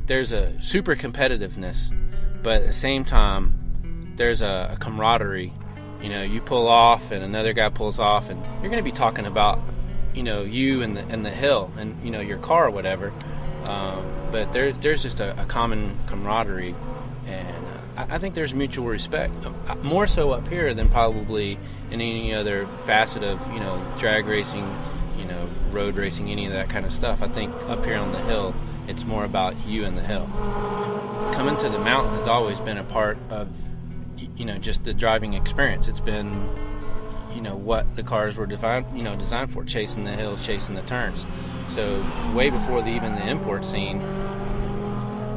There's a super competitiveness, but at the same time, there's a camaraderie. You know, you pull off and another guy pulls off, and you're going to be talking about, you know, you and the hill and, you know, your car or whatever. But there's just a common camaraderie, and I think there's mutual respect, more so up here than probably in any other facet of, you know, drag racing, you know, road racing, any of that kind of stuff. I think up here on the hill, it's more about you and the hill. Coming to the mountain has always been a part of, you know, just the driving experience. It's been, you know, what the cars were designed for, chasing the hills, chasing the turns. So way before even the import scene,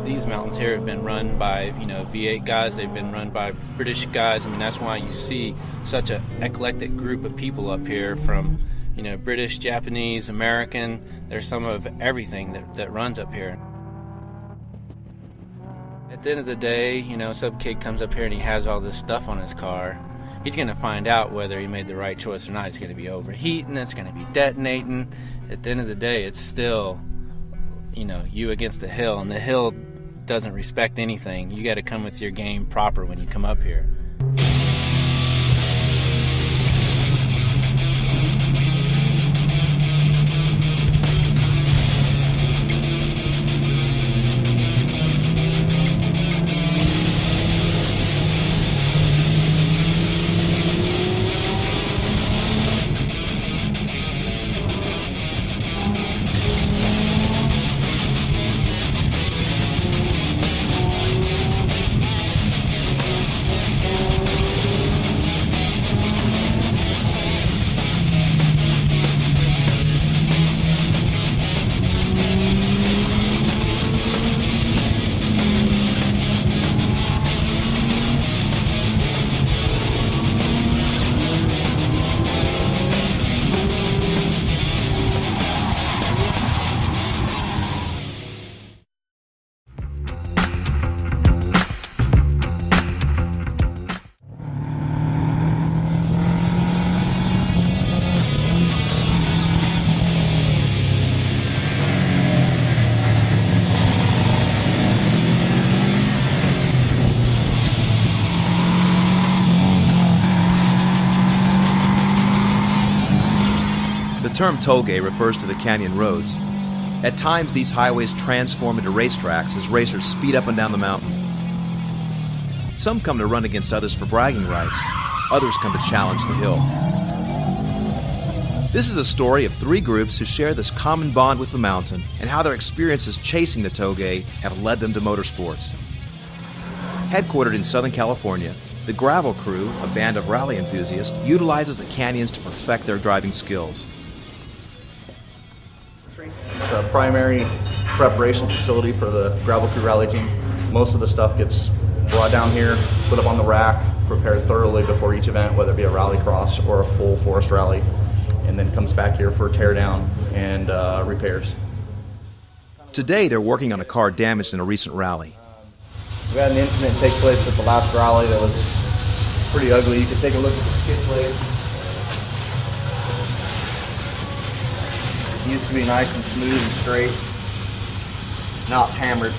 these mountains here have been run by, you know, V8 guys. They've been run by British guys. I mean, that's why you see such an eclectic group of people up here, from, you know, British, Japanese, American. There's some of everything that runs up here. At the end of the day, you know, some kid comes up here and he has all this stuff on his car. He's going to find out whether he made the right choice or not. It's going to be overheating. It's going to be detonating. At the end of the day, it's still, you know, you against the hill, and the hill doesn't respect anything. You got to come with your game proper when you come up here. The term Touge refers to the canyon roads. At times, these highways transform into racetracks as racers speed up and down the mountain. Some come to run against others for bragging rights. Others come to challenge the hill. This is a story of three groups who share this common bond with the mountain, and how their experiences chasing the Touge have led them to motorsports. Headquartered in Southern California, the Gravel Crew, a band of rally enthusiasts, utilizes the canyons to perfect their driving skills. It's a primary preparation facility for the Gravel Crew rally team. Most of the stuff gets brought down here, put up on the rack, prepared thoroughly before each event, whether it be a rally cross or a full forest rally, and then comes back here for tear down and repairs. Today they're working on a car damaged in a recent rally. We had an incident take place at the last rally that was pretty ugly. You can take a look at the skid plate. It used to be nice and smooth and straight. Now it's hammered.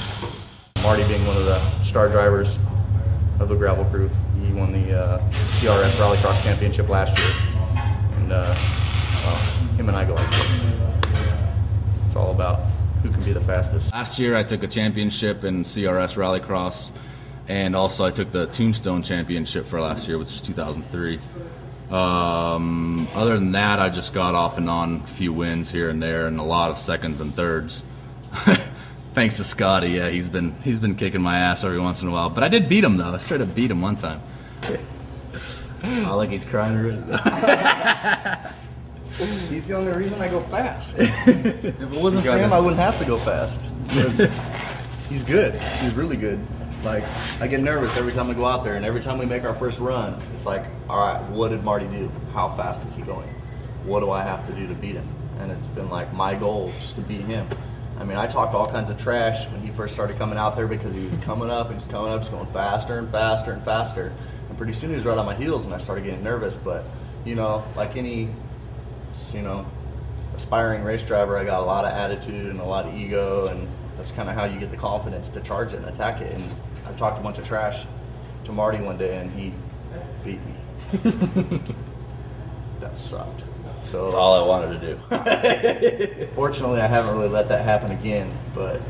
Marty, being one of the star drivers of the Gravel Crew, he won the CRS Rallycross Championship last year. And well, him and I go like this. It's all about who can be the fastest. Last year I took a championship in CRS Rallycross, and also I took the Tombstone Championship for last year, which was 2003. Other than that, I just got off and on a few wins here and there, and a lot of seconds and thirds. Thanks to Scotty, yeah, he's been kicking my ass every once in a while. But I did beat him though. I straight up beat him one time. Oh, like he's crying already. He's the only reason I go fast. If it wasn't for him, I wouldn't have to go fast. He's good. He's really good. Like, I get nervous every time I go out there, and every time we make our first run, it's like, all right, what did Marty do? How fast is he going? What do I have to do to beat him? And it's been like my goal just to beat him. I mean, I talked all kinds of trash when he first started coming out there because he was coming up and he's coming up, he's going faster and faster and faster. And pretty soon he was right on my heels and I started getting nervous. But, you know, like any you know, aspiring race driver, I got a lot of attitude and a lot of ego, and that's kind of how you get the confidence to charge it and attack it. And I talked a bunch of trash to Marty one day, and he beat me. That sucked. So That's all I wanted to do. fortunately, I haven't really let that happen again, but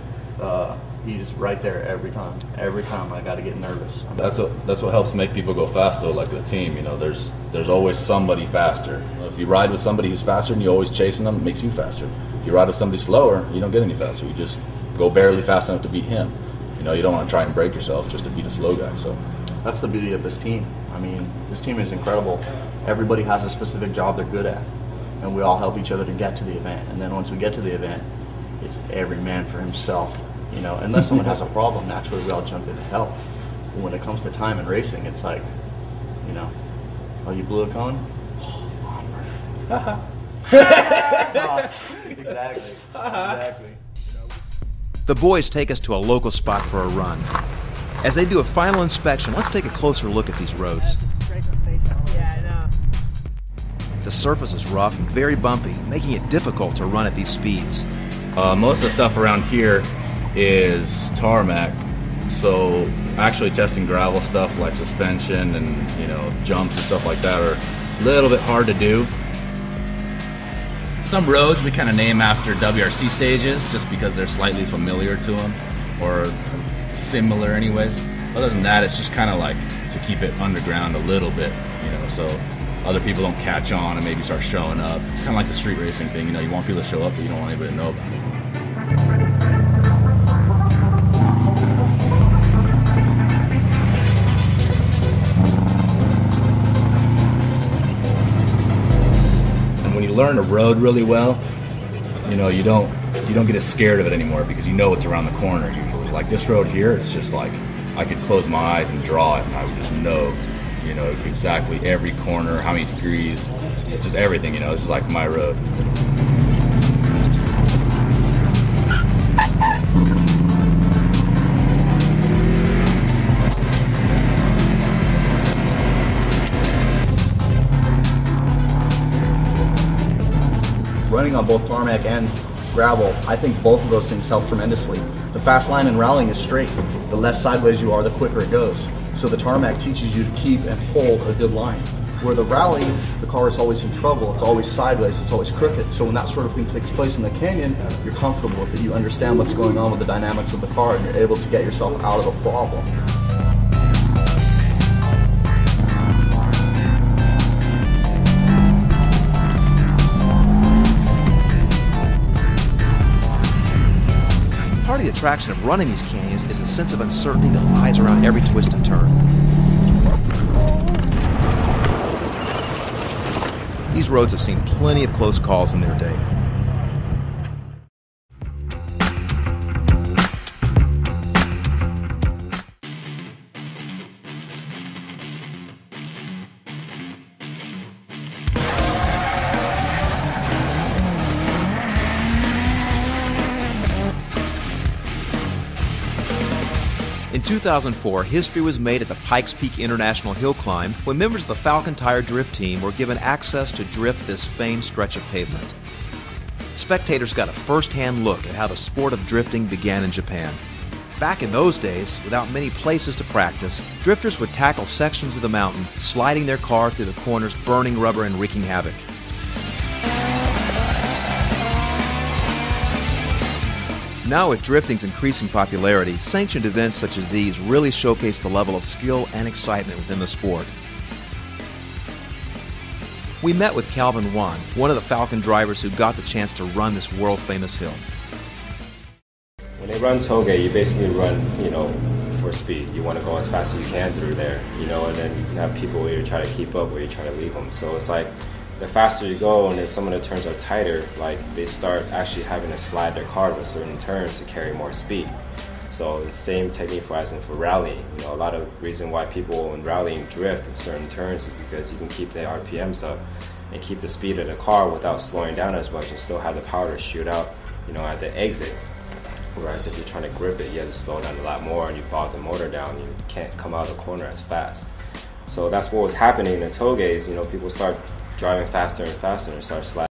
he's right there every time. Every time I got to get nervous. That's what helps make people go faster, like the team. You know, there's always somebody faster. If you ride with somebody who's faster and you're always chasing them, it makes you faster. If you ride with somebody slower, you don't get any faster. You just go barely fast enough to beat him. You know, you don't want to try and break yourself just to beat a slow guy. So that's the beauty of this team. I mean, this team is incredible. Everybody has a specific job they're good at, and we all help each other to get to the event. And then once we get to the event, it's every man for himself. You know, unless someone has a problem, naturally we all jump in to help. But when it comes to time and racing, it's like, you know, oh, you blew a cone? Oh, bummer. Exactly. Exactly. The boys take us to a local spot for a run. As they do a final inspection, let's take a closer look at these roads. Yeah, I know. The surface is rough and very bumpy, making it difficult to run at these speeds. most of the stuff around here is tarmac. So actually testing gravel stuff like suspension and jumps and stuff like that are a little bit hard to do. Some roads we kind of name after WRC stages just because they're slightly familiar to them or similar anyways. Other than that, it's just kind of like to keep it underground a little bit, so other people don't catch on and maybe start showing up. It's kind of like the street racing thing, you want people to show up, but you don't want anybody to know about it. And when you learn a road really well, you don't get as scared of it anymore because you know what's around the corner usually. Like this road here, it's just like I could close my eyes and draw it and I would just know, exactly every corner, how many degrees, just everything, this is like my road. Running on both tarmac and gravel, I think both of those things help tremendously. The fast line in rallying is straight. The less sideways you are, the quicker it goes. So the tarmac teaches you to keep and hold a good line. Where the rally, the car is always in trouble, it's always sideways, it's always crooked. So when that sort of thing takes place in the canyon, you're comfortable with it, you understand what's going on with the dynamics of the car, and you're able to get yourself out of the problem. Part of the attraction of running these canyons is the sense of uncertainty that lies around every twist and turn. These roads have seen plenty of close calls in their day. In 2004, history was made at the Pikes Peak International Hill Climb when members of the Falcon Tire Drift Team were given access to drift this famed stretch of pavement. Spectators got a first-hand look at how the sport of drifting began in Japan. Back in those days, without many places to practice, drifters would tackle sections of the mountain, sliding their car through the corners, burning rubber and wreaking havoc. Now with drifting's increasing popularity, sanctioned events such as these really showcase the level of skill and excitement within the sport. We met with Calvin Wan, one of the Falcon drivers who got the chance to run this world-famous hill. When they run Touge, you basically run, for speed. You want to go as fast as you can through there, and then you have people where you try to keep up, where you try to leave them. So it's like, the faster you go and then some of the turns are tighter, like they start actually having to slide their cars at certain turns to carry more speed. So the same technique for rallying. A lot of reason why people in rallying drift in certain turns is because you can keep the RPMs up and keep the speed of the car without slowing down as much and still have the power to shoot out, at the exit. Whereas if you're trying to grip it, you have to slow down a lot more and you bog the motor down, you can't come out of the corner as fast. So that's what was happening in the Touges. People start driving faster and faster and start sliding.